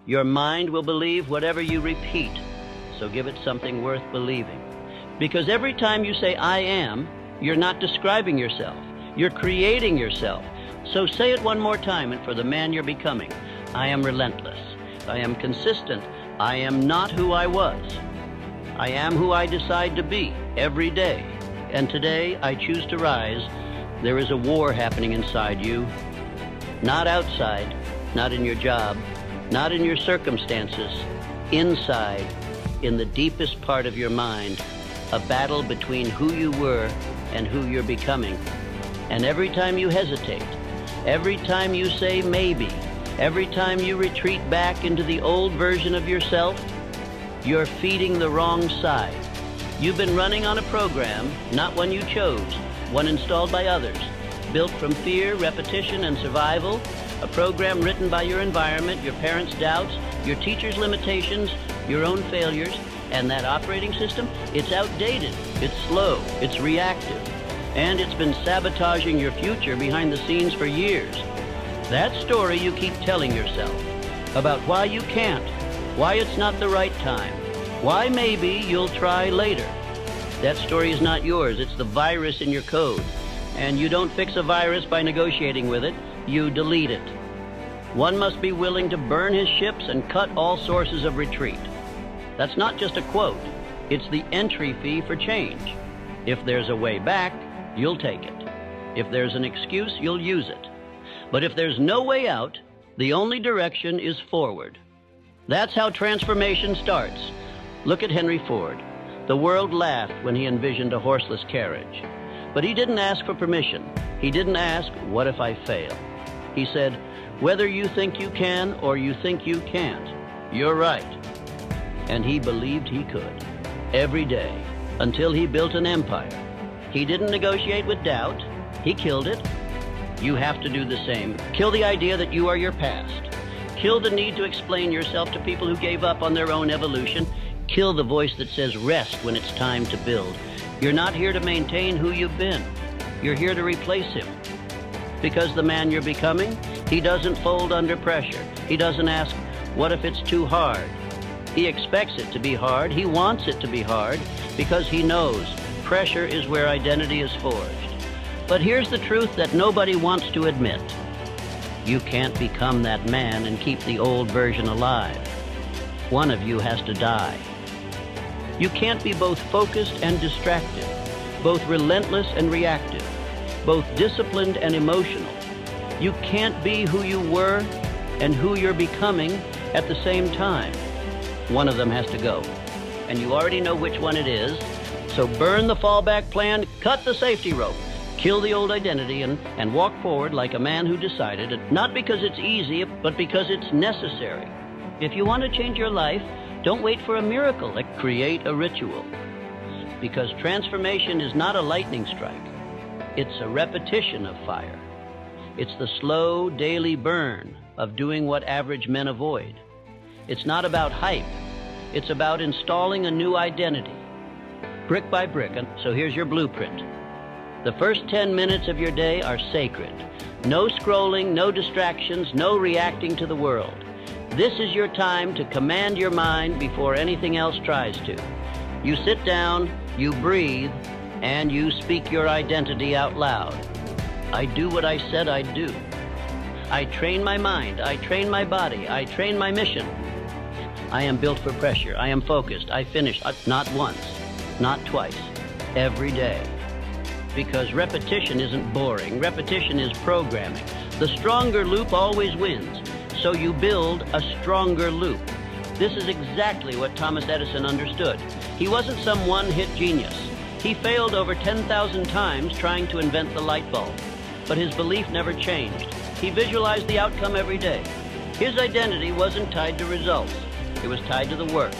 Your mind will believe whatever you repeat, so give it something worth believing. Because every time you say, I am, you're not describing yourself. You're creating yourself. So say it one more time, and for the man you're becoming. I am relentless. I am consistent. I am not who I was. I am who I decide to be every day. And today I choose to rise. There is a war happening inside you. Not outside, not in your job, not in your circumstances. Inside, in the deepest part of your mind, a battle between who you were and who you're becoming. And every time you hesitate, every time you say maybe, every time you retreat back into the old version of yourself, you're feeding the wrong side. You've been running on a program, not one you chose, one installed by others, built from fear, repetition, and survival, a program written by your environment, your parents' doubts, your teacher's limitations, your own failures, and that operating system, it's outdated, it's slow, it's reactive, and it's been sabotaging your future behind the scenes for years. That story you keep telling yourself about why you can't, why it's not the right time, why maybe you'll try later. That story is not yours, it's the virus in your code. And you don't fix a virus by negotiating with it, you delete it. One must be willing to burn his ships and cut all sources of retreat. That's not just a quote, it's the entry fee for change. If there's a way back, you'll take it. If there's an excuse, you'll use it. But if there's no way out, the only direction is forward. That's how transformation starts. Look at Henry Ford. The world laughed when he envisioned a horseless carriage. But he didn't ask for permission. He didn't ask, what if I fail? He said, whether you think you can or you think you can't, you're right. And he believed he could. Every day, until he built an empire. He didn't negotiate with doubt. He killed it. You have to do the same. Kill the idea that you are your past. Kill the need to explain yourself to people who gave up on their own evolution. Kill the voice that says rest when it's time to build. You're not here to maintain who you've been. You're here to replace him. Because the man you're becoming, he doesn't fold under pressure. He doesn't ask, what if it's too hard? He expects it to be hard. He wants it to be hard because he knows pressure is where identity is forged. But here's the truth that nobody wants to admit. You can't become that man and keep the old version alive. One of you has to die. You can't be both focused and distracted, both relentless and reactive, both disciplined and emotional. You can't be who you were and who you're becoming at the same time. One of them has to go. And you already know which one it is. So burn the fallback plan, cut the safety rope, kill the old identity, and walk forward like a man who decided, not because it's easy, but because it's necessary. If you want to change your life, don't wait for a miracle, create a ritual. Because transformation is not a lightning strike. It's a repetition of fire. It's the slow, daily burn of doing what average men avoid. It's not about hype. It's about installing a new identity, brick by brick. And so here's your blueprint. The first 10 minutes of your day are sacred. No scrolling, no distractions, no reacting to the world. This is your time to command your mind before anything else tries to. You sit down, you breathe, and you speak your identity out loud. I do what I said I'd do. I train my mind, I train my body, I train my mission. I am built for pressure, I am focused, I finish, not once, not twice, every day. Because repetition isn't boring, repetition is programming. The stronger loop always wins, so you build a stronger loop. This is exactly what Thomas Edison understood. He wasn't some one-hit genius. He failed over 10,000 times trying to invent the light bulb, but his belief never changed. He visualized the outcome every day. His identity wasn't tied to results. It was tied to the work.